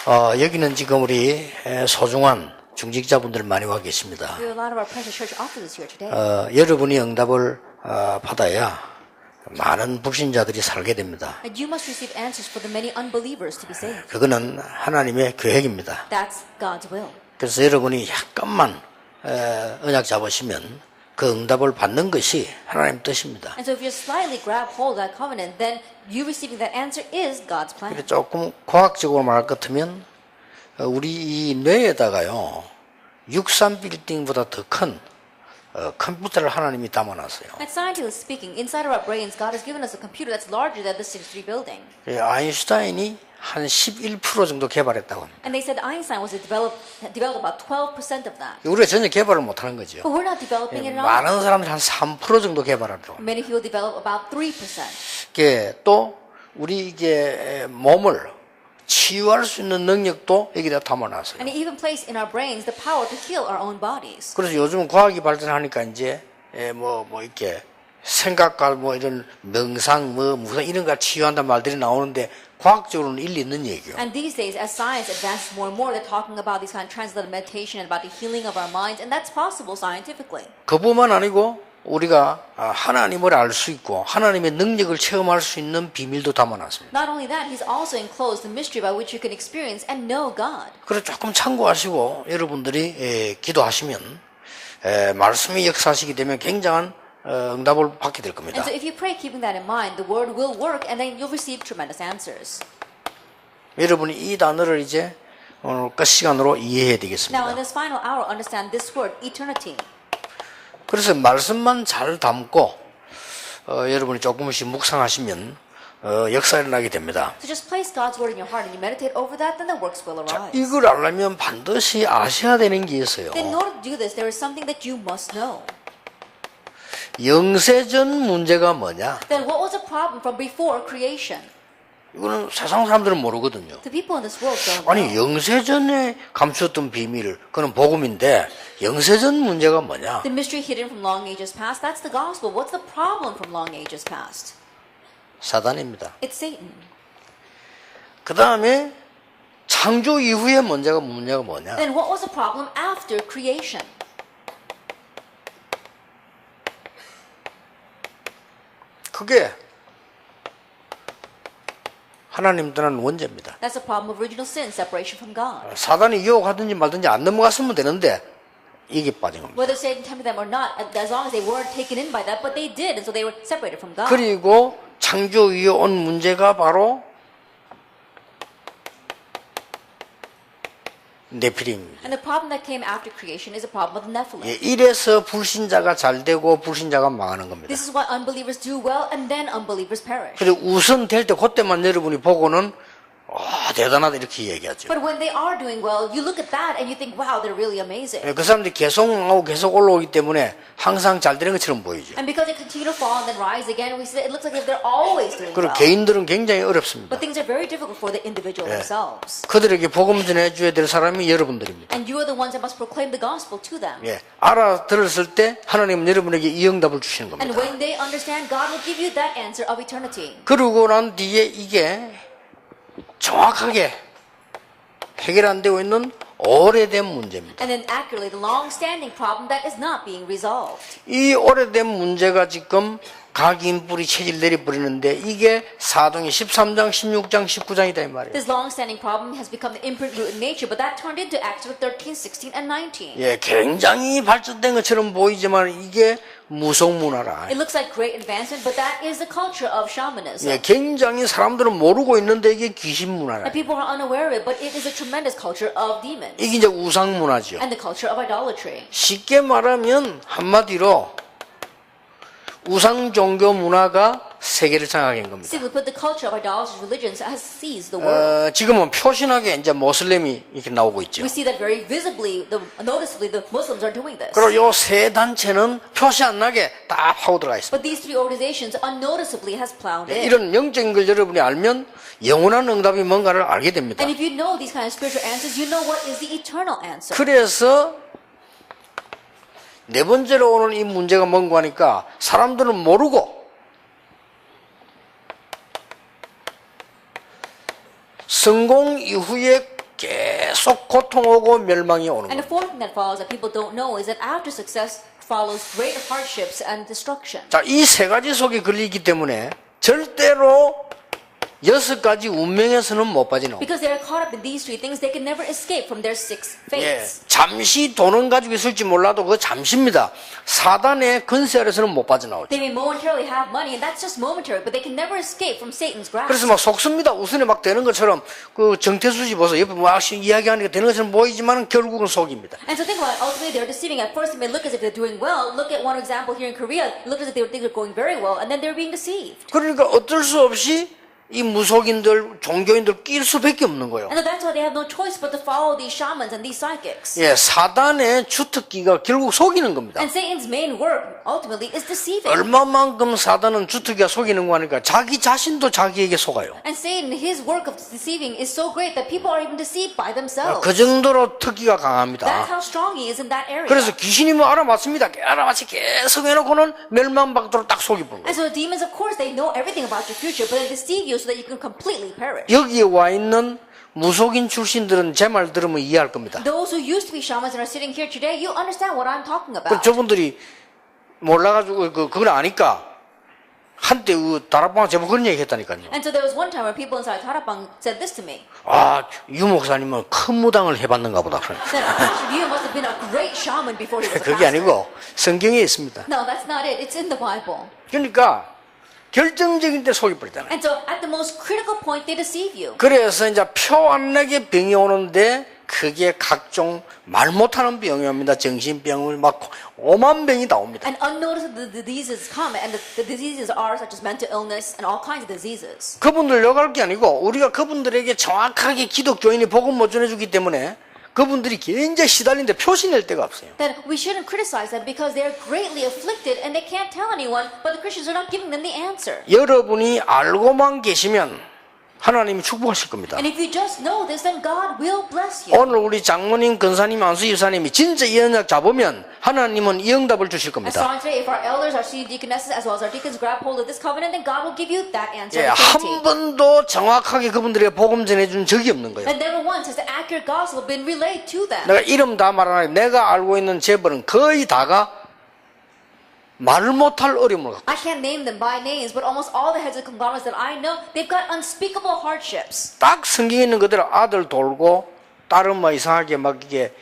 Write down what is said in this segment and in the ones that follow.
여기는 지금 우리 소중한 중직자분들 많이 와 계십니다. We have a lot of our precious church officers here today. 여러분이 응답을 받아야 많은 불신자들이 살게 됩니다. And you must receive answers for the many unbelievers to be saved. 그거는 하나님의 계획입니다. That's God's will. 그래서 여러분이 약간만 언약 잡으시면 그 응답을 받는 것이 하나님 뜻입니다. And so if you slightly grab hold of that covenant, then you receiving that answer is God's plan. 그래서 조금 과학적으로 말할 것 같으면 우리 이 뇌에다가요 63 빌딩보다 더 큰 컴퓨터를 하나님이 담아놨어요. And scientifically speaking, inside of our brains, God has given us a computer that's larger than the 63 building. 아인슈타인이 한 11% 정도 개발했다고 합니다. And they said Einstein was developed about 12% of that. 우리가 전혀 개발을 못하는 거죠. But we're not developing it at all. 많은 사람들이 한 3% 정도 개발한다고 합니다. Many people develop about 3%. 또 우리 이게 몸을 치유할 수 있는 능력도 여기다 담아놨어요. And it even placed in our brains the power to heal our own bodies. 그래서 요즘 과학이 발전하니까 이제 뭐 이렇게 생각과 뭐 이런 명상 무슨 이런 걸 치유한다는 말들이 나오는데 과학적으로는 일리 있는 얘기예요. And these days, as science advances more and more, they're talking about these kind of translated meditation and about the healing of our minds, and that's possible scientifically. 그뿐만 아니고 우리가 하나님을 알 수 있고 하나님의 능력을 체험할 수 있는 비밀도 담아놨습니다. Not only that, He's also enclosed the mystery by which you can experience and know God. 그래서 조금 참고하시고 여러분들이 기도하시면 말씀이 역사하시게 되면 굉장한 응답을 받게 될 겁니다. And so if you pray keeping that in mind, the word will work and then you'll receive tremendous answers. 여러분이 이 단어를 이제 오늘 끝 시간으로 이해해야 Now 되겠습니다. in this final hour, understand this word, eternity. 그래서 말씀만 잘 담고 여러분이 조금씩 묵상하시면 역사가 일어나게 됩니다. So just place God's word in your heart and you meditate over that, then the works will 자, arise. 이걸 알려면 반드시 아셔야 되는 게 있어요. Then in order to do this, there is something that you must know. 영세전 문제가 뭐냐? Then what was the problem from before creation? 이거는 세상 사람들은 모르거든요. The people in this world don't 아니 know. 영세전에 감추었던 비밀 그건 복음인데 영세전 문제가 뭐냐? The mystery hidden from long ages past, that's the gospel. What's the problem from long ages past? 사단입니다. It's Satan. 그 다음에 창조 이후의 문제가 뭐냐? Then what was the problem after creation? 그게 하나님 떠난 원죄입니다. That's the problem of original sin, separation from God. 사단이 유혹하든지 말든지 안 넘어갔으면 되는데 이게 빠진 겁니다. Whether Satan tempted them or not, as long as they weren't taken in by that, but they did, and so they were separated from God. 그리고 창조 이후에 온 문제가 바로 네피림입니다. And the problem that came after creation is a problem of the Nephilim. 이래서 불신자가 잘 되고 불신자가 망하는 겁니다. This is why unbelievers do well and then unbelievers perish. 그리고 우선 될 때 그때만 여러분이 보고는 대단하다 이렇게 얘기하죠. But when they are doing well, you look at that and you think, wow, they're really amazing. 그 사람들이 계속 망하고 계속 올라오기 때문에 항상 잘 되는 것처럼 보이죠. And because they continue to fall and then rise again, we see that it looks like they're always doing 그리고 well. 개인들은 굉장히 어렵습니다. But things are very difficult for the individual themselves. 그들에게 복음 전해줘야 될 사람이 여러분들입니다. And you are the ones that must proclaim the gospel to them. 알아들었을 때 하나님은 여러분에게 이 응답을 주시는 And 겁니다. when they understand, God will give you that answer of eternity. 그러고 난 뒤에 이게 정확하게 해결 안 되고 있는 오래된 문제입니다. And then accurately, the long-standing problem that is not being resolved. 이 오래된 문제가 지금 각인뿌리 체질 내려버리는데 이게 사도행 13장, 16장, 19장이다 이 말이에요. This long-standing problem has become the imprint root in nature, but that turned into Acts 13, 16, and 19. 굉장히 발전된 것처럼 보이지만 이게 무속문화라. It looks like great advancement, but that is the culture of shamanism. 굉장히 사람들은 모르고 있는데 이게 귀신문화라. And people are unaware of it, but it is a tremendous culture of demons. 이게 이제 우상문화죠. And the culture of idolatry. 쉽게 말하면 한마디로 우상 종교 문화가 세계를 장악한 겁니다. Simply put, the culture of idolatry religions has seized the world. 지금은 표신하게 이제 모슬렘이 이렇게 나오고 있죠. We see that very visibly, noticeably, the Muslims are doing this. 그리고 요 세 단체는 표시 안 나게 다 파고 들어가 있습니다. But these three organizations unnoticeably has plowed in. 이런 영적인 걸 여러분이 알면 영원한 응답이 뭔가를 알게 됩니다. And if you know these kind of spiritual answers, you know what is the eternal answer. 그래서 네 번째로 오는 이 문제가 뭔가 하니까 사람들은 모르고 성공 이후에 계속 고통 오고 멸망이 오는 And 거예요. the fourth thing that follows that people don't know is that after success follows great hardships and destruction. 자, 이 세 가지 속에 걸리기 때문에 절대로 6가지 운명에서는 못 빠져나옵니다. Because they are caught up in these three things, they can never escape from their six 예, fates. 잠시 돈은 가지고 있을지 몰라도 그거 잠시입니다. 사단의 근세 아래서는 못 빠져나오죠. They may momentarily have money, and that's just momentary, but they can never escape from Satan's grasp. 그래서 막 속습니다. 우선에 막 되는 것처럼 그 정태수 씨 보세요. 옆에 막 이야기하니까 되는 것처럼 보이지만 결국은 속입니다. And so think about it, ultimately they're deceiving. At first it may look as if they're doing well. Look at one example here in Korea. It looks as if they think they're going very well, and then they're being deceived. 그러니까 어쩔 수 없이 이 무속인들, 종교인들 낄 수밖에 없는 거예요. And so that's why they have no choice but to follow these shamans and these psychics. 예, 사단의 주특기가 결국 속이는 겁니다. And Satan's main work ultimately is deceiving. 얼마만큼 사단은 주특기가 속이는 거 하니까 자기 자신도 자기에게 속아요. And Satan, his work of deceiving is so great that people are even deceived by themselves. 그 정도로 특기가 That's 강합니다. how strong he is in that area. 그래서 귀신이 뭐 알아맞습니다. 알아맞히 계속 해놓고는 멸망박도로 딱 속이 부는 거예요. And so demons, of course, they know everything about your future, but they deceive you so that you can completely perish. 여기에 와 있는 무속인 출신들은 제 말 들으면 이해할 겁니다. Those who used to be shamans and are sitting here today, you understand what I'm talking 그 about. 저분들이 몰라가지고 그걸 아니까 한때 그 다락방 제목 그런 얘기 했다니까요. And so there was one time where people inside Tarapang said this to me. 아, 유 목사님은 큰 무당을 해봤는가 보다. Said, Pastor Yu must have been a great shaman before he was a 그게 pastor. 아니고 성경에 있습니다. No, that's not it. It's in the Bible. 그러니까 결정적인 때 속이 버리잖아요. And so at the most critical point, they deceive you. 그래서 이제 표 안 나게 병이 오는데 그게 각종 말 못하는 병이 옵니다. 정신병을 막 오만 병이 나옵니다. And unnoticed the diseases come, and the diseases are such as mental illness and all kinds of diseases. 그분들 욕할 게 아니고 우리가 그분들에게 정확하게 기독교인이 복음 못 전해주기 때문에 그분들이 굉장히 시달리는데 표시낼 데가 없어요. That we shouldn't criticize them because they're greatly afflicted and they can't tell anyone, but the Christians are not giving them the answer. 여러분이 알고만 계시면 하나님이 축복하실 겁니다. And if you just know this, then God will bless you. 오늘 우리 장모님, 근사님, 안수 집사님이 진짜 이 언약 잡으면 하나님은 이 응답을 주실 As 겁니다. strong today, if our elders, our senior deaconesses, as well as our deacons grab hold of this covenant, then God will give you that answer. 예, 한 번도 정확하게 그분들에게 복음 전해준 적이 없는 거예요. And never once has the accurate gospel been relayed to them. 내가 이름 다 말하나 내가 알고 있는 재벌은 거의 다가 말을 못할 어려움을 갖고 I can't name them by names, but almost all the heads of conglomerates that I know, they've got unspeakable hardships. 딱 성경에 있는 그대로 아들 돌고 딸은 뭐 이상하게 막 이게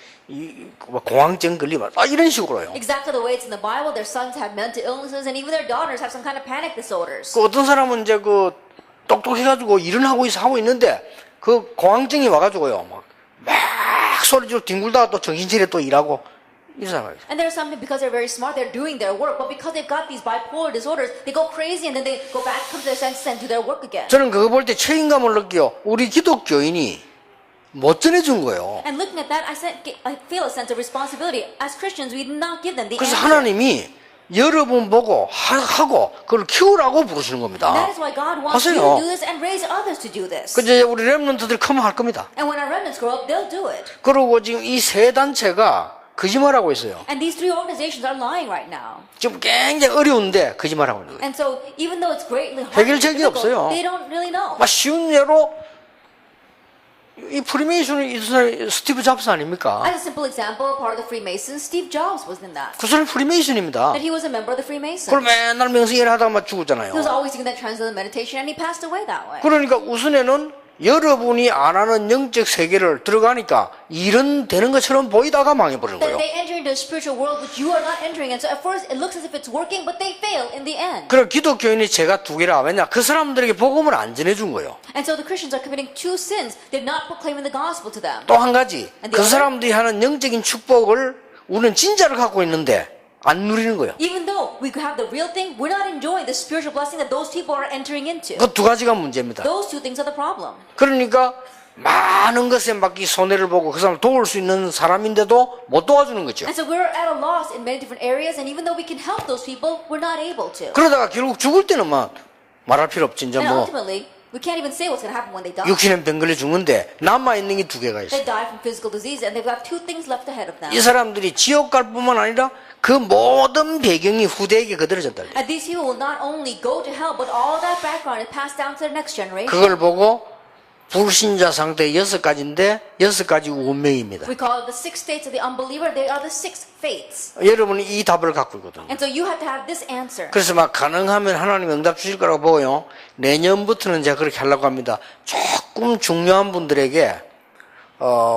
공황증 걸리면 이런 식으로요. Exactly the way it's in the Bible, their sons have mental illnesses, and even their daughters have some kind of panic disorders. 그 어떤 사람은 이제 그 똑똑해가지고 일은 하고 있는데 그 공황증이 와가지고요 막 소리 지르고 뒹굴다가 또 정신차려 또 일하고 이런 사람이. And there are some because they're very smart, they're doing their work, but because they've got these bipolar disorders, they go crazy and then they go back, come to their senses and do their work again. 저는 그거 볼 때 책임감을 느껴요. 우리 기독교인이 못 전해준 거예요. And looking at that, I feel a sense of responsibility. As Christians, we did not give them the 그래서 answer. 하나님이 여러분 보고 하고 그걸 키우라고 부르시는 겁니다. That is why God wants you 하세요. to do this and raise others to do this. 근데 우리 렘넌트들 크면 할 겁니다. And when our remnants grow up, they'll do it. 그리고 지금 이 세 단체가 거짓말하고 있어요. And these three organizations are lying right now. 지금 굉장히 어려운데 거짓말하고 있는 거예요. And so, even though it's greatly hard, 해결책이 없어요. they don't really know. 막 쉬운 예로 이 프리메이션이 이 사람 스티브 잡스 아닙니까? As a simple example, part of the Freemasons, Steve Jobs was in that. 그 사람 프리메이션입니다. That he was a member of the Freemasons. 그걸 맨날 명승회를 하다가 죽었잖아요. He was always doing that transcendental meditation, and he passed away that way. 그러니까 우선에는 여러분이 안 하는 영적 세계를 들어가니까 일은 되는 것처럼 보이다가 망해버리는 That 거예요. they enter into a spiritual world which you are not entering, and so at first it looks as if it's working, but they fail in the end. 그럼 기독교인이 제가 두 개라 왜냐? 그 사람들에게 복음을 안 전해준 거예요. And so the Christians are committing two sins. They're not proclaiming the gospel to them. 또 한 가지, And 그 the other? 사람들이 하는 영적인 축복을 우리는 진짜를 갖고 있는데 안 누리는 거예요. Even though we have the real thing, we're not enjoying the spiritual blessing that those people are entering into. 그 두 가지가 문제입니다. Those two things are the problem. 그러니까 많은 것에 막 이 손해를 보고 그 사람을 도울 수 있는 사람인데도 못 도와주는 거죠. And so we're at a loss in many different areas, and even though we can help those people, we're not able to. 그러다가 결국 죽을 때는 막 말할 필요 없지. 이제 And 뭐 ultimately, we can't even say what's going to happen when they die. 육신의 병 걸려 죽는데 남아있는 게 두 개가 They 있어요. die from physical disease, and they've got two things left ahead of them. 이 사람들이 지옥 갈 뿐만 아니라 그 모든 배경이 후대에게 그대로졌다. And these people will not only go to hell, but all that background is passed down to the next generation. 그걸 보고 불신자 상태 6가지인데 6가지 운명입니다. We call it the 6 states of the unbeliever. They are the 6 fates. 여러분이 이 답을 갖고 있거든요. And so you have to have this answer. 그래서 막 가능하면 하나님 응답 주실 거라고 보고요. 내년부터는 제가 그렇게 하려고 합니다. 조금 중요한 분들에게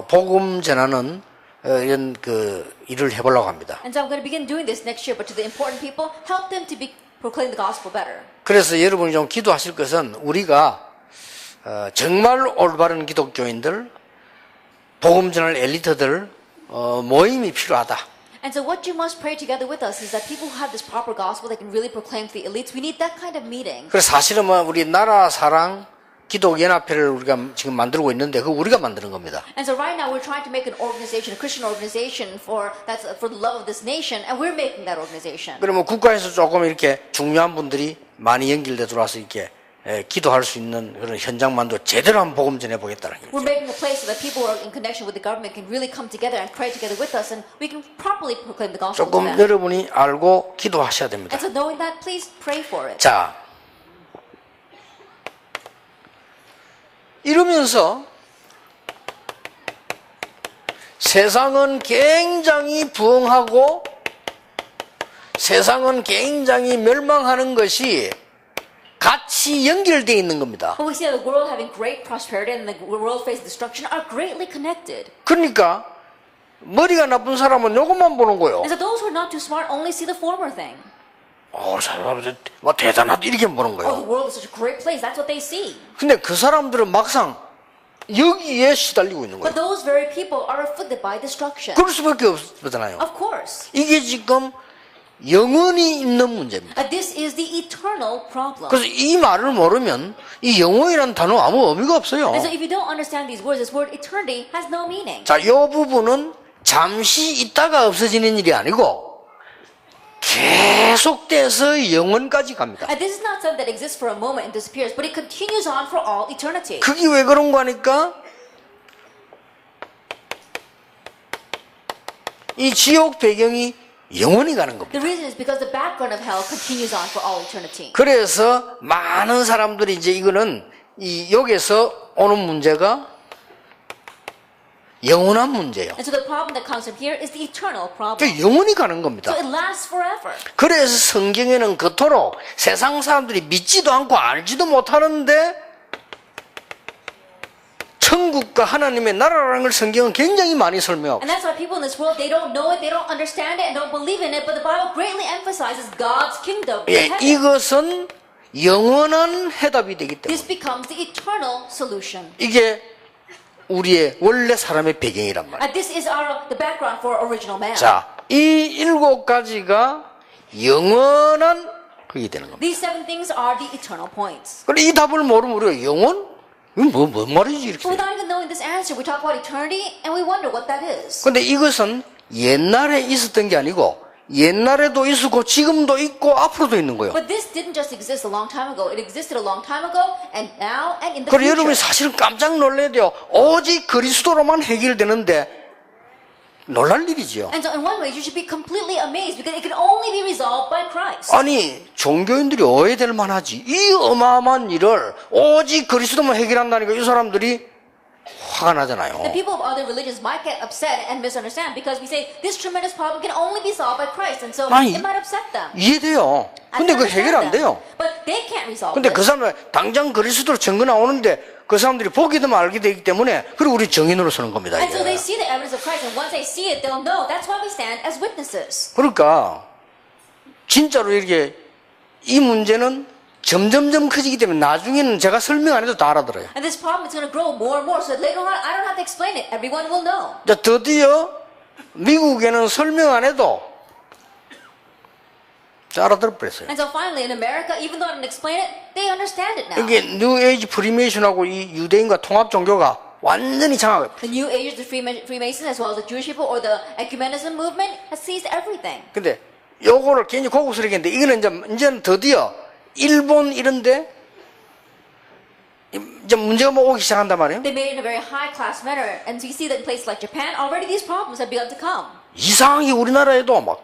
복음 전하는 이런 그 일을 해보려고 합니다. And so I'm going to begin doing this next year. But to the important people, help them to proclaim the gospel better. 그래서 여러분이 좀 기도하실 것은 우리가 정말 올바른 기독교인들, 복음 전할 엘리트들 모임이 필요하다. And so what you must pray together with us is that people who have this proper gospel that can really proclaim to the elites, we need that kind of meeting. 그래서 사실은 우리 나라 사랑 기독연합회를 우리가 지금 만들고 있는데 그거 우리가 만드는 겁니다. And so right now we're trying to make an organization, a Christian organization for the love of this nation, and we're making that organization. 그러면 국가에서 조금 이렇게 중요한 분들이 많이 연결돼 들어와서 이렇게 기도할 수 있는 그런 현장만도 제대로 한번 복음 전해 보겠다는 거죠. We're making a place so that people who are in connection with the government can really come together and pray together with us, and we can properly proclaim the gospel to 조금 them. 여러분이 알고 기도하셔야 됩니다. And so knowing that, please pray for it. 자, 이러면서 세상은 굉장히 부흥하고 세상은 굉장히 멸망하는 것이 같이 연결되어 있는 겁니다. But we see the world having great prosperity and the world facing destruction are greatly connected. 그러니까 머리가 나쁜 사람은 요것만 보는 거예요. And so those who are not too smart only see the former thing. 사람들 뭐 대단하다 이렇게 보는 Oh, the 거예요. world is such a great place. That's what they see. 근데 그 사람들은 막상 여기에 시달리고 있는 But 거예요. those very people are afflicted by destruction. 그럴 수밖에 없잖아요. Of course. 이게 지금 영원히 있는 문제입니다. This is the eternal problem. 그래서 이 말을 모르면 이 영혼이라는 단어 아무 의미가 없어요. And so if you don't understand these words, this word eternity has no meaning. 자, 이 부분은 잠시 있다가 없어지는 일이 아니고 계속돼서 영원까지 갑니다. And this is not something that exists for a moment and disappears, but it continues on for all eternity. 그게 왜 그런 거 하니까 이 지옥 배경이 영원히 가는 겁니다. The reason is because the background of hell continues on for all eternity. 그래서 많은 사람들이 이제 이거는 여기서 오는 문제가 영원한 문제예요. And so the problem that comes from here is the eternal problem. 그 영원히 가는 겁니다. So it lasts forever. 그래서 성경에는 그토록 세상 사람들이 믿지도 않고 알지도 못하는데 천국과 하나님의 나라라는 걸 성경은 굉장히 많이 설명하고 And that's why people in this world, they don't know it, they don't understand it, and don't believe in it, but the Bible greatly emphasizes God's kingdom in heaven. 이것은 영원한 해답이 되기 때문에 This becomes the eternal solution. 이게 우리의 원래 사람의 배경이란 말이에요. And this is the background for original man. 자, 이 7가지가 영원한 그게 되는 겁니다. These 7 things are the eternal points. 그런데 이 답을 모르면 우리가 영원? 이건 뭔 말이지 이렇게. Without even knowing this answer, we talk about eternity and we wonder what that is. 그런데 이것은 옛날에 있었던 게 아니고 옛날에도 있었고 지금도 있고 앞으로도 있는 거예요. But this didn't just exist a long time ago. It existed a long time ago and now and in the 그리고 future. 여러분이 사실은 깜짝 놀라야 돼요. 오직 그리스도로만 해결되는데 놀랄 일이지요. And so in one way, you should be completely amazed because it can only be resolved by Christ. 아니 종교인들이 오해될 만하지. 이 어마어마한 일을 오직 그리스도만 해결한다니까 이 사람들이 화가 나잖아요. The people of other religions might get upset and misunderstand because we say this tremendous problem can only be solved by Christ, and so 아니, it might upset them. 이해돼요. 근데 그 해결 안 돼요. But they can't resolve 근데 그 this. 사람들 당장 그리스도로 증거 나오는데 그 사람들이 보기도 알게 되기 때문에 그리고 우리 증인으로 서는 겁니다. And so they 이게. see the evidence of Christ, and once they see it, they'll know. That's why we stand as witnesses. 그러니까 진짜로 이렇게 이 문제는 점점점 커지기 때문에 나중에는 제가 설명 안 해도 다 알아들어요. And this problem is going to grow more and more, so that later on, I don't have to explain it. Everyone will know. 자, 드디어 미국에는 설명 안 해도 알아들어 버렸어요. And so finally, in America, even though I didn't explain it, they understand it now. 이게 뉴 에이지 프리메이션하고 이 유대인과 통합 종교가 완전히 장악해요. The New Age, the Freemasons, as well as the Jewish people or the ecumenism movement, has seized everything. 근데 요거를 굉장히 고급스럽게 했는데 이거는 이제는 드디어 일본 이런데 이제 문제가 뭐 오기 시작한단 말이에요. They made it in a very high-class manner, and so you see that in places like Japan, already these problems have begun to come. 이상하게 우리나라에도 막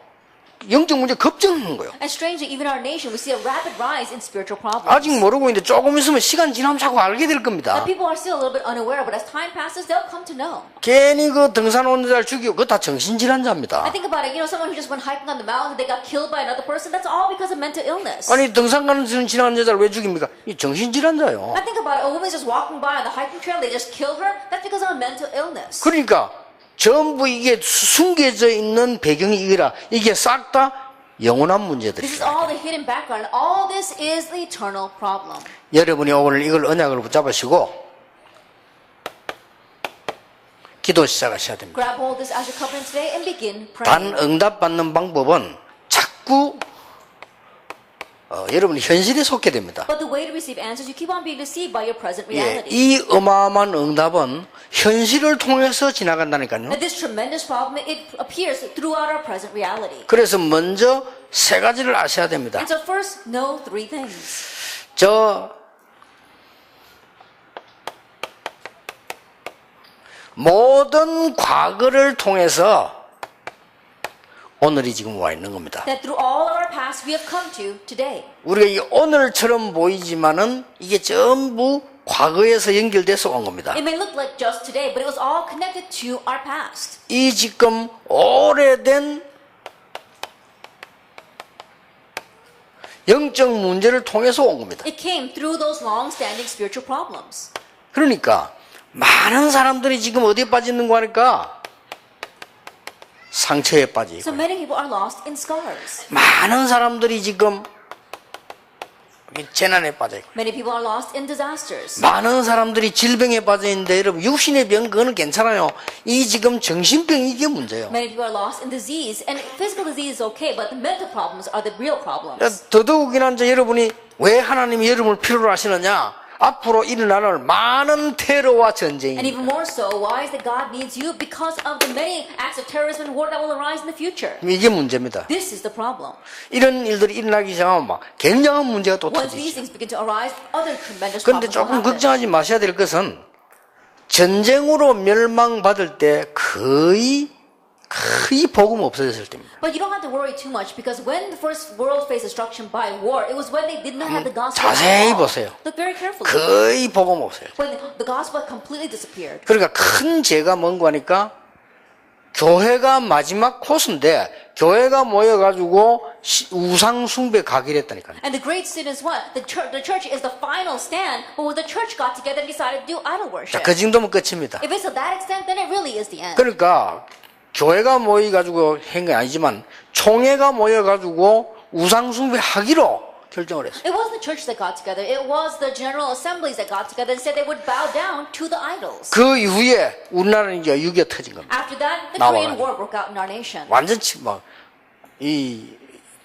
영적 문제 급증하는 거예요. And strangely, even in our nation, we see a rapid rise in spiritual problems. 아직 모르고 있는데 조금 있으면 시간 지나면 자꾸 알게 될 겁니다. Now, people are still a little bit unaware, but as time passes, they'll come to know. 괜히 그 등산 오는 자를 죽이고 그거 다 정신질환자입니다. I think about it, someone who just went hiking on the mountain, they got killed by another person, that's all because of mental illness. 아니 등산 가는 지나가는 여자를 왜 죽입니까? 이 정신질환자요. I think about it, a woman's just walking by on the hiking trail, they just killed her, that's because of a mental illness. 그러니까 전부 이게 숨겨져 있는 배경이 이거라. 이게 싹 다 영원한 문제들이에요. This is all the hidden background. All this is the eternal problem. 여러분이 오늘 이걸 언약으로 붙잡으시고 기도 시작하셔야 됩니다. Grab hold of this as your covenant today and begin 단 praying. 응답받는 방법은 자꾸 여러분이 현실에 속게 됩니다. But the way to receive answers, you keep on being deceived by your present 예, reality. 이 어마어마한 응답은 현실을 통해서 지나간다니까요. And this tremendous problem, it appears throughout our present reality. 그래서 먼저 세 가지를 아셔야 됩니다. And so first, know three things. 저 모든 과거를 통해서 오늘이 지금 와 있는 겁니다. That through all of our past, we have come to today. 우리가 이 오늘처럼 보이지만은 이게 전부 과거에서 연결돼서 온 겁니다. It may look like just today, but it was all connected to our past. 이 지금 오래된 영적 문제를 통해서 온 겁니다. It came through those long-standing spiritual problems. 그러니까 많은 사람들이 지금 어디에 빠져 있는 거 하니까 상처에 빠져 So 있고 many people are lost in scars. 많은 사람들이 지금 재난에 빠져 있고 Many people are lost in disasters. 많은 사람들이 질병에 빠져 있는데 여러분 육신의 병 그거는 괜찮아요. 이 지금 정신병 이게 문제예요. Many people are lost in disease, and physical disease is okay, but the mental problems are the real problems. 더더욱이나 이제 여러분이 왜 하나님이 여러분을 필요로 하시느냐? 앞으로 일어날 많은 테러와 And 전쟁입니다. even more so, why is that God needs you? Because of the many acts of terrorism and war that will arise in the future. 이게 문제입니다. This is the problem. 이런 일들이 일어나기 시작하면 막 굉장한 문제가 또 Once these 터지죠. things begin to arise, other tremendous 그런데 problems will 조금 happen. 걱정하지 마셔야 될 것은 전쟁으로 멸망받을 때 거의 복음 없어졌을 때입니다. But you don't have to worry too much because when the first world faced destruction by war, it was when they did not have the gospel. 자세히 at all. 보세요. Look very carefully. 거의 복음 없어요. When the gospel had completely disappeared. 그러니까 큰 죄가 뭔가 하니까 교회가 마지막 코스인데 교회가 모여가지고 우상 숭배 가기를 했다니까요. And the great sin is what? The church is the final stand, but when the church got together and decided to do idol worship. 자, 그 정도면 끝입니다. If it's to that extent, then it really is the end. 그러니까 교회가 모여가지고 한 게 아니지만 총회가 모여가지고 우상 숭배하기로 결정을 했어요. It wasn't the church that got together. It was the general assemblies that got together and said they would bow down to the idols. 그 이후에 우리나라는 이제 6.25 터진 겁니다. After that, the 나와가지고. Korean War broke out in our nation. 완전히 이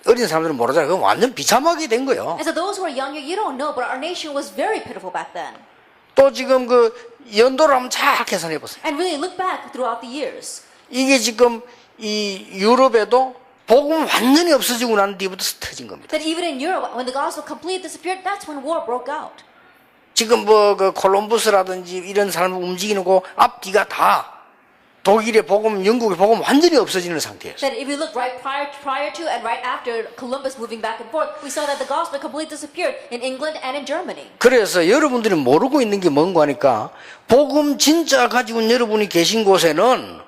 어린 사람들은 모르잖아요. 그건 완전 비참하게 된 거예요. And so those who are younger, you don't know, but our nation was very pitiful back then. 또 지금 그 연도를 한번 잘 계산해 보세요. And really look back throughout the years. 이게 지금 이 유럽에도 복음 완전히 없어지고 난 뒤부터 터진 겁니다. That even in Europe, when the gospel completely disappeared, that's when war broke out. 지금 뭐 그 콜럼버스라든지 이런 사람을 움직이는 거 앞뒤가 다 독일의 복음, 영국의 복음 완전히 없어지는 상태예요. That if you look right prior to and right after Columbus moving back and forth, we saw that the gospel completely disappeared in England and in Germany. 그래서 여러분들이 모르고 있는 게 뭔가 하니까 복음 진짜 가지고 있는 여러분이 계신 곳에는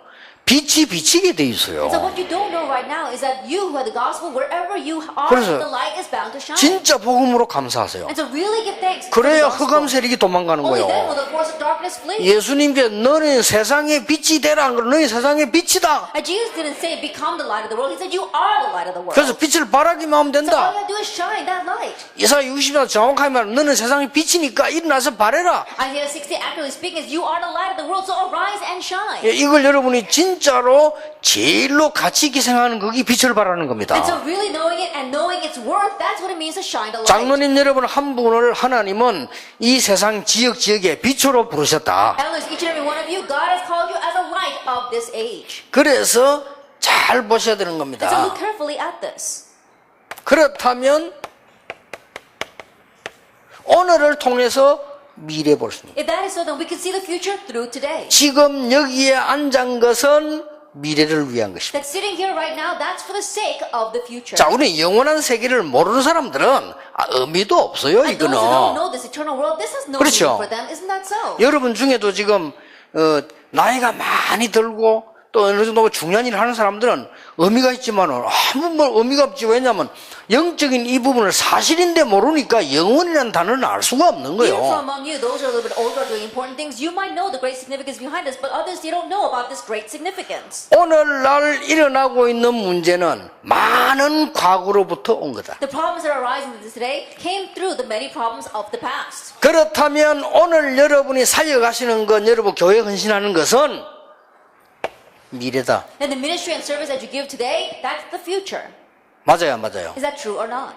빛이 비치게 돼 있어요. So what you don't know right now is that you who have the gospel, wherever you are, 그래서 the light is bound to shine. 진짜 복음으로 감사하세요. And so really give thanks for 그래야 the gospel. 흑암 세력이 도망가는 Only then 거예요. will the force of darkness flee. 예수님께 너는 세상의 빛이 되라 안 그래. 너희 세상의 빛이다. And Jesus didn't say become the light of the world. He said you are the light of the world. 그래서 빛을 바라기만 하면 So all 된다. you have to do is shine that light. 이사야 60년 정확하게 말하면 너는 세상의 빛이니까 일어나서 바래라. Isaiah 60 accurately speaking is you are the light of the world, so arise and shine. 예, 이걸 여러분이 진짜로 제일로 가치 있게 생각하는 그게 빛을 발하는 겁니다. And so really knowing it and knowing its worth, that's what it means to shine the light. 장로님 여러분 한 분을 하나님은 이 세상 지역에 빛으로 부르셨다. Elders, each and every one of you, God has called you as a light of this age. 그래서 잘 보셔야 되는 And so 겁니다. look carefully at this. 그렇다면 오늘을 통해서 미래 볼 수 있는 If that is so, then we can see the future through today. 지금 여기에 앉은 것은 미래를 위한 것입니다. That sitting here right now, that's for the sake of the future. 자, 우리 영원한 세계를 모르는 사람들은 의미도 없어요, And those who don't 이거는. know this eternal world, this has no 그렇죠. meaning for them. Isn't that so? 여러분 중에도 지금 나이가 많이 들고 또 어느 정도 중요한 일을 하는 사람들은 의미가 있지만 아무 뭐 의미가 없지. 왜냐하면 영적인 이 부분을 사실인데 모르니까 영원이라는 단어는 알 수가 없는 Even from 거예요. among you, those who are a little bit older doing important things, you might know the great significance behind this, but others, they don't know about this great significance. 오늘날 일어나고 있는 문제는 많은 과거로부터 온 거다. The problems that are arising today came through the many problems of the past. 그렇다면 오늘 여러분이 살려가시는 것, 여러분 교회 헌신하는 것은 미래다. And the ministry and service that you give today, that's the future. 맞아요, 맞아요. Is that true or not?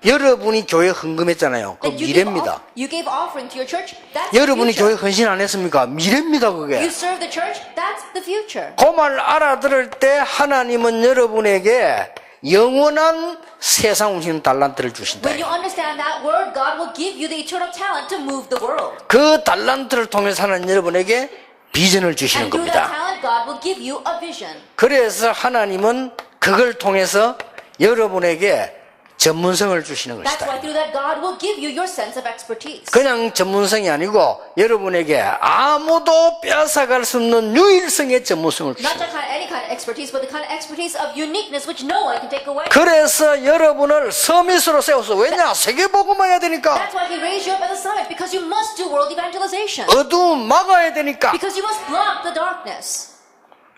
여러분이 교회 헌금했잖아요. 그 That 미래입니다. you gave offering to your church, that's the 여러분이 교회 future. 헌신 안 했습니까? 미래입니다, You 그게. serve the church, that's the future. 그 말 알아들을 때 하나님은 여러분에게 영원한 세상 운신 달란트를 주신다. When you understand that word, God will give you the eternal talent to move the world. 그 달란트를 통해서 하나님 여러분에게 비전을 주시는 And through that 겁니다. talent, God will give you a vision. 그래서 하나님은 그걸 통해서 여러분에게 전문성을 주시는 That's 것이다. why through that, God will give you your sense of expertise. 그냥 전문성이 아니고 여러분에게 아무도 빼앗아갈 수 없는 유일성의 전문성을 Not 주시는 just any kind of expertise, but the kind of expertise of uniqueness which no one can take away. 그래서 여러분을 서밋으로 세워서 왜냐? 세계복음을 해야 되니까 That's why He raised you up as a summit, because you must do world evangelization. 어두움 막아야 되니까 Because you must block the darkness.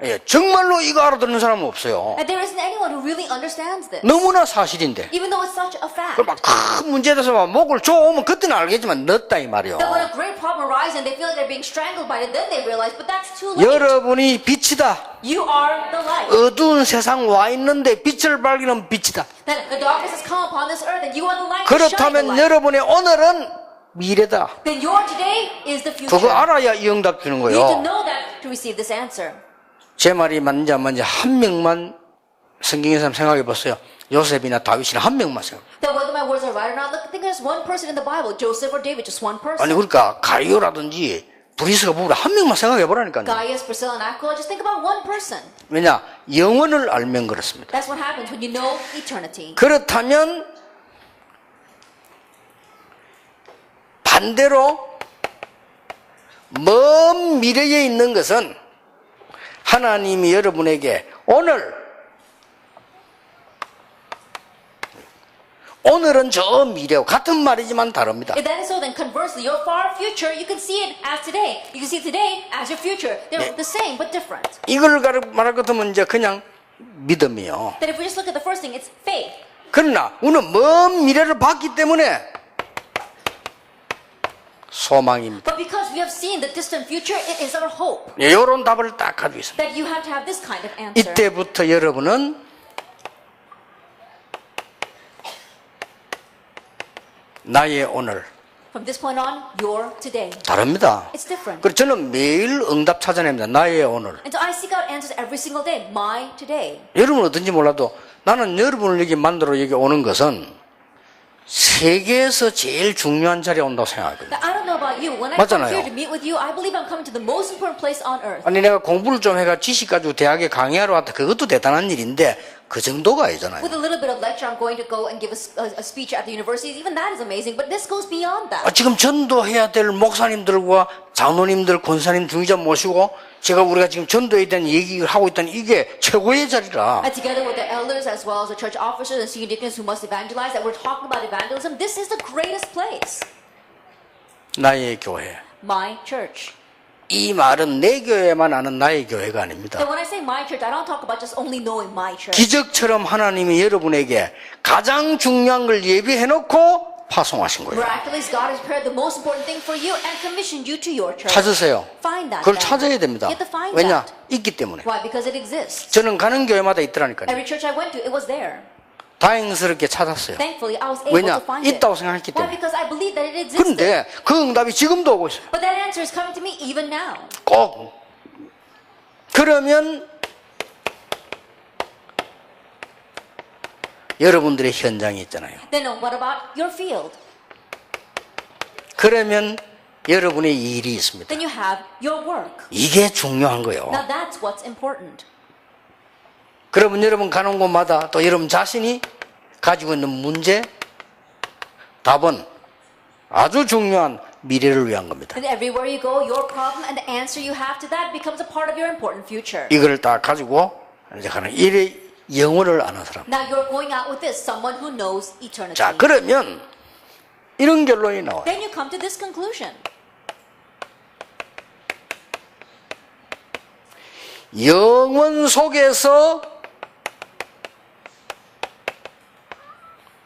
예, 정말로 이거 알아듣는 사람은 없어요. And there isn't anyone who really understands this. 너무나 사실인데 Even though it's such a fact. 그럼 막 큰 문제에 대해서 막 목을 조으면 그때는 알겠지만 늦다 이 말이요. That when a great problem arises and they feel like they're being strangled by it, then they realize, but that's too late. 여러분이 빛이다. You are the light. 어두운 세상 와 있는데 빛을 발기는 빛이다. That the darkness has come upon this earth and you are the light to shine the 그렇다면 light. 여러분의 오늘은 미래다. Then your today is the future. 그거 알아야 이 응답 주는 You need to 거예요. know that to receive this answer. 제 말이 맞는지 안 맞는지 한 명만 성경에서 한번 생각해 보세요. 요셉이나 다윗이나 한 명만 생각. That whether my words are right or not, look, think there's one person in the Bible, Joseph or David, just one person. 아니 그러니까 가이오라든지 브리스가 부부라 한 명만 생각해 보라니까요. Gaius, Priscilla, and Aquila, just think about one person. 왜냐? 영혼을 알면 그렇습니다. That's what happens when you know eternity. 그렇다면 반대로 먼 미래에 있는 것은 하나님이 여러분에게 오늘은 저 미래와 같은 말이지만 다릅니다. If that is so, then conversely, your far future, you can see it as today. You can see today as your future. They're the same, but different. 이걸 말할 것 같으면 이제 그냥 믿음이요. That if we just look at the first thing, it's faith. 그러나 우리는 먼 미래를 봤기 때문에 소망입니다. But because we have seen the distant future, it is our hope 이런 답을 딱 가지고 있습니다. that you have to have this kind of answer. 이때부터 여러분은 나의 오늘 From this point on, your today. 다릅니다. It's different. 그래서 저는 매일 응답 찾아냅니다. 나의 오늘. And so I seek out answers every single day. My today. 여러분은 어떤지 몰라도 나는 여러분을 여기 만들어 여기 오는 것은 세계에서 제일 중요한 자리에 온다고 생각하거든요. Now, I don't know about you. When I come 맞잖아요. here to meet with you, I believe I'm coming to the most important place on earth. 아니 내가 공부를 좀 해가 지식 가지고 대학에 강의하러 왔다. 그것도 대단한 일인데 그 정도가 아니잖아요. With a little bit of lecture, I'm going to go and give a speech at the universities. Even that is amazing, but this goes beyond that. 지금 전도해야 될 목사님들과 장로님들, 권사님, 중의자 모시고 우리가 지금 전도에 대한 얘기를 하고 있다는 이게 최고의 자리라. And together with the elders as well as the church officers and senior deacons who must evangelize, that we're talking about evangelism, this is the greatest place. 나의 교회. My church. 이 말은 내 교회만 아는 나의 교회가 아닙니다. So when I say my church, I don't talk about just only knowing my church. 기적처럼 하나님이 여러분에게 가장 중요한 걸 예비해놓고 파송하신 거예요. Miraculously, God has prepared the most important thing for you and commissioned you to your church. 찾으세요. Find that. 그걸 then. 찾아야 됩니다. You have to find 왜냐? that. 있기 때문에. Why? Because it exists. 저는 가는 교회마다 있더라니까요. Every church I went to, it was there. 다행스럽게 찾았어요. Thankfully, I was able 왜냐? to find it. 있다고 생각했기 Why? 때문에. Because I believe that it existed. 그런데 그 응답이 지금도 오고 있어요. But that answer is coming to me even now. 꼭. 그러면 여러분들의 현장이 있잖아요. Then what about your field? 그러면 여러분의 일이 있습니다. Then you have your work. 이게 중요한 거예요. Now that's what's important. 그러면 여러분 가는 곳마다 또 여러분 자신이 가지고 있는 문제, 답은 아주 중요한 미래를 위한 겁니다. And everywhere you go, your problem and the answer you have to that becomes a part of your important future. 이걸 딱 가지고 이제 가는 일의 영혼을 아는 사람. Now you're going out with this, someone who knows eternity. 자, 그러면 이런 결론이 나와요. Then you come to this conclusion. 영원 속에서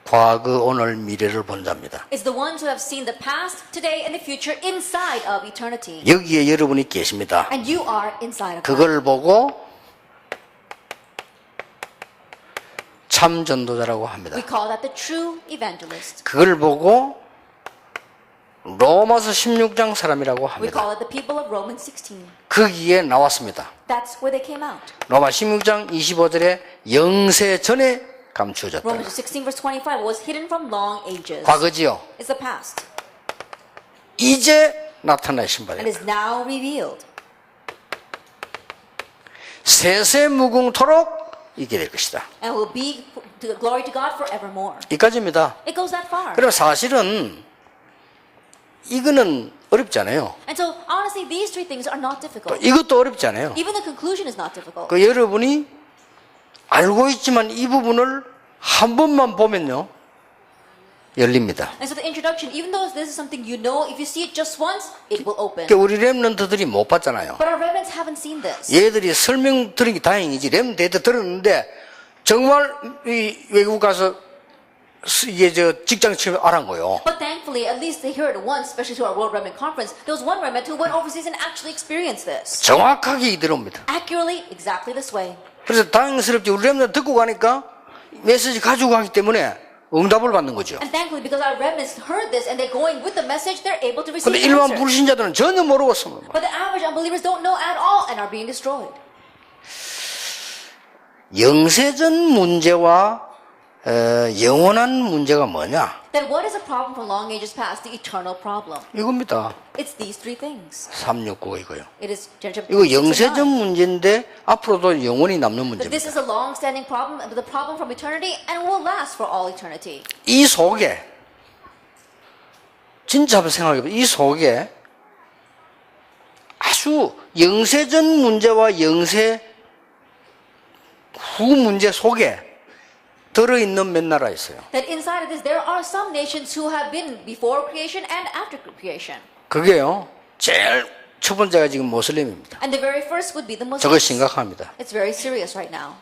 과거, 오늘, 미래를 본 자입니다. It's the ones who have seen the past, today, and the future inside of eternity. 여기에 여러분이 계십니다. And you are inside of that. 그걸 보고 참 전도자라고 합니다. We call that the true evangelist. 그걸 보고 로마서 16장 사람이라고 We 합니다. call it the people of Romans 16. 거기에 나왔습니다. That's where they came out. 로마 16장 25절에 영세 전에 감추어졌다. Romans 16 verse 25 was hidden from long ages. 과거지요. It's the past 이제 나타나신 and 바입니다. is now revealed. 세세무궁토록 있게 될 것이다. And will be to glory to God forevermore. 이까지입니다. It goes that far. 그럼 사실은 이거는 어렵지 않아요. And so honestly, these three things are not 또 difficult. 이것도 어렵지 않아요. Even the conclusion is not difficult. 그 여러분이 알고 있지만 이 부분을 한 번만 보면요 열립니다. And so the introduction, even though this is something you know, if you see it just once, it will open. 그러니까 우리 랩런트들이 못 봤잖아요. But our remnants haven't seen this. 얘들이 설명 들은 게 다행이지. 랩런트 들었는데 정말 이 외국 가서 이게 저 직장 취업 알아한 거요. But thankfully, at least they heard it once, especially to our World Remnant Conference. There was one remnant who went overseas and actually experienced this. 정확하게 이대로입니다. Accurately, exactly this way. 그래서 다행스럽지 우리 랩런트 듣고 가니까 메시지 가지고 가기 때문에 응답을 받는 거죠. And thankfully, because our remnants heard this and they're going with the message, they're able to receive 근데 일반 answers. 불신자들은 전혀 모르고 있습니다. But the average unbelievers don't know at all and are being destroyed. 영세전 문제와 영원한 문제가 뭐냐? Then what is the problem from long ages past, the eternal problem? 이겁니다. It's these three things. 369 이거요. It is 이거 영세전 문제인데 앞으로도 영원히 남는 But this 문제입니다. is a long-standing problem, the problem from eternity, and will last for all eternity. 이 속에 진짜 한번 생각해보세요. 이 속에 아주 영세전 문제와 영세 후 문제 속에 들어있는 몇 나라 있어요. That inside of this, there are some nations who have been before creation and after creation. 그게요. 제일 첫 번째가 지금 모슬림입니다. And the very first would be the 저거 Muslims. 심각합니다. It's very serious right now.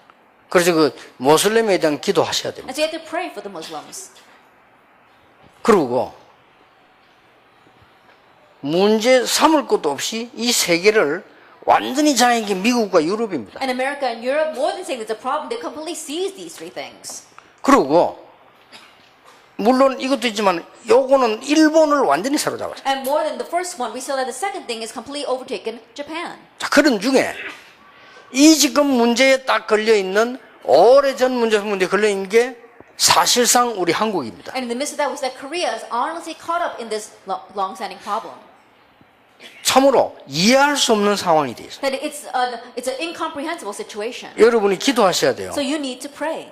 그래서 그 모슬림에 대한 기도하셔야 됩니다. And so you have to pray for the Muslims. 그리고 문제 삼을 것도 없이 이 세계를 완전히 장애인 게 미국과 유럽입니다. And America and Europe, more than saying there's a problem, they completely seize these three things. 그리고 물론 이것도 있지만 요거는 일본을 완전히 사로잡았어요. And more than the first one, we saw that the second thing is completely overtaken Japan. 자, 그런 중에 이 지금 문제에 딱 걸려있는 오래전 문제에 걸려있는 게 사실상 우리 한국입니다. And in the midst of that, we said Korea is honestly caught up in this long-standing problem. 참으로 이해할 수 없는 상황이 돼 있어요. That it's an incomprehensible situation. 여러분이 기도하셔야 돼요. So you need to pray.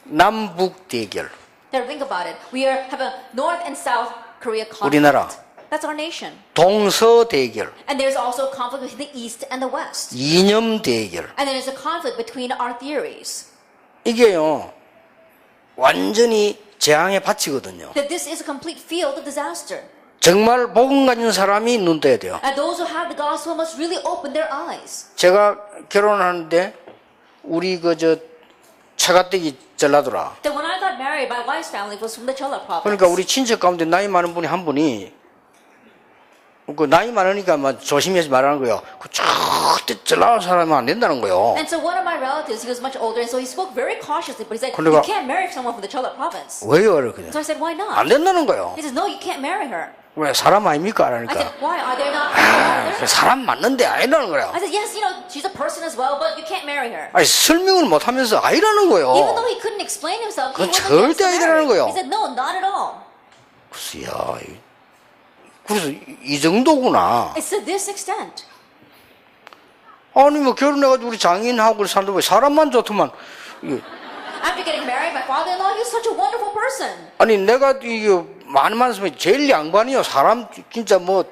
남북 대결. Now think about it. We have a North and South Korea 우리나라. conflict. That's our nation. 동서 대결. And there's also a conflict between the East and the West. 이념 대결. And then there's a conflict between our theories. 이게요. 완전히 재앙의 밭이거든요. That this is a complete field of disaster. 정말 복음 가진 사람이 눈 떠야 돼요. And those who have the gospel must really open their eyes. 제가 결혼하는데 우리 그 처가댁이 전라도라. That when I got married, my wife's family was from the Chola province. 그러니까 우리 친척 가운데 나이 많은 분이 한 분이 그 나이 많으니까 막 조심해서 말하는 거예요. 그 절대 전라도 사람은 안 된다는 거예요. And so one of my relatives, he was much older, and so he spoke very cautiously, but he said, 그래가- you can't marry someone from the Chola province. 왜요? 그랬거든요. So I said, why not? 안 된다는 거예요. He says, no, you can't marry her. 왜 사람 아닙니까? I said, 그러니까 why? Are there not 아, others? 사람 맞는데 아니라는 거예요. I said, yes, you know, she's a person as well, but you can't marry her. 아니 설명을 못하면서 아니라는 Even though 거예요. he couldn't explain himself, he 그건 wasn't yes 절대 to 아니라는 marry. 거예요. He said, no, not at all. 그래서 야, 그래서 이 정도구나. It's to this extent. 아니 뭐 결혼해가지고 우리 장인하고 사는데 왜 사람만 좋더만. After getting married, my father-in-law, he was such a wonderful person. 아니 내가 이거 많은 말씀에 제일 양반이요. 사람 진짜 뭐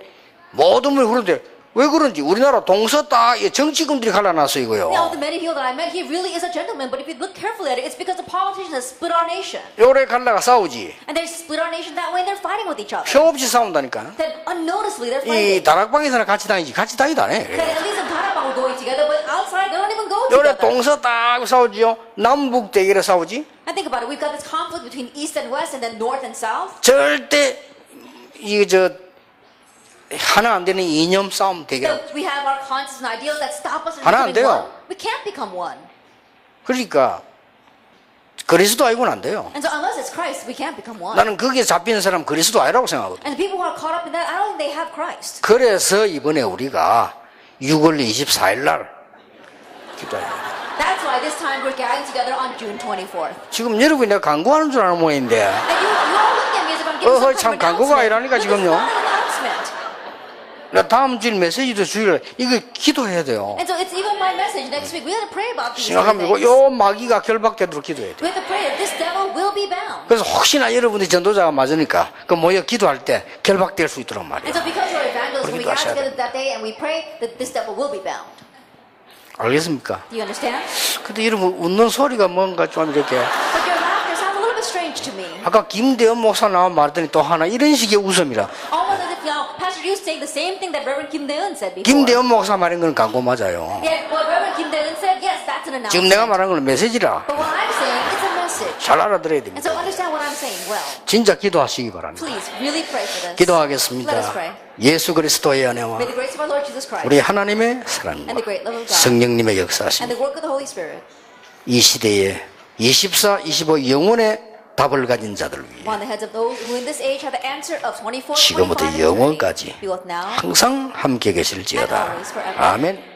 모든 걸 그런데 왜 그런지 우리나라 동서 다 정치금들이 갈라놨어 이거요. Now, the many people that I met, he really is a gentleman. But if you look carefully at it, it's because the politicians have split our nation. 요래 갈라가 싸우지. And they split our nation that way, and they're fighting with each other. 혀 없이 싸운다니까. Then unnoticeably, they're 이 fighting. 다락방에서는 같이 다니지 같이 다니도 안 해. Then at least in Tarapang we're going together, but outside they don't even go 요래 together. 동서 딱 싸우지요. 남북 대결에 싸우지. And think about it, we've got this conflict between east and west, and then north and south. 절대 이저 하나 안 되는 이념 싸움 대결. So we have our concepts and ideals that stop us from 하나 안 becoming 돼요. one. We can't become one. 그러니까 그리스도 아니고는 안 돼요. And so unless it's Christ, we can't become one. 나는 거기에 잡히는 사람 그리스도 아니라고 생각하거든. And the people who are caught up in that, I don't think they have Christ. 그래서 이번에 우리가 6월 24일 날 기도해야 돼. That's why this time we're gathering together on June 24th. 지금 여러분이 내가 광고하는 줄 아는 모양인데 And you all look at me as if I'm giving 어허, some kind 참 of 광고가 announcement. 아니라니까, But this is 지금요. not an announcement. 나 다음 주일 메시지도 주일 이거 기도해야 돼요. And so it's even my message next week. We have to pray about these 생각하면 things. 요 마귀가 결박되도록 기도해야 돼. We have to pray that this devil will be bound. 그래서 혹시나 여러분이 전도자가 맞으니까 그 모여 기도할 때 결박될 수 있도록 말이야. And so because we're evangelists, when we 우리 gather 기도하셔야 together that day and we pray that this devil will be bound. 알겠습니까? Do you understand? 근데 여러분 웃는 소리가 뭔가 좀 이렇게 But your laughter sounds a little bit strange to me. 아까 김대현 목사 나와 말했더니 또 하나 이런 식의 웃음이라. Almost as if now Pastor Yu is saying the same thing that Reverend Kim Daeun said before. 김대현 목사 말한 건 광고 맞아요. Yeah, what Reverend Kim Daeun said, yes, that's an 지금 announcement. 내가 말한 건 메시지라. But what I'm saying, it's a message. 잘 알아들어야 And 됩니다. so understand what I'm saying well. 진짜 기도하시기 바랍니다. Please, really pray for this. 기도하겠습니다. Let us pray. 예수 그리스도의 은혜와 May the grace of our Lord Jesus Christ 우리 하나님의 사랑과 and the great love of God 성령님의 and 역사하심 the work of the Holy Spirit 이 시대에 24, 25 영혼의 답을 가진 자들 위해 on the heads of those who in this age have the answer of 24, 25, 지금부터 and 30, 영원까지 be with now 항상 함께 계실지어다. and always forever. 아멘.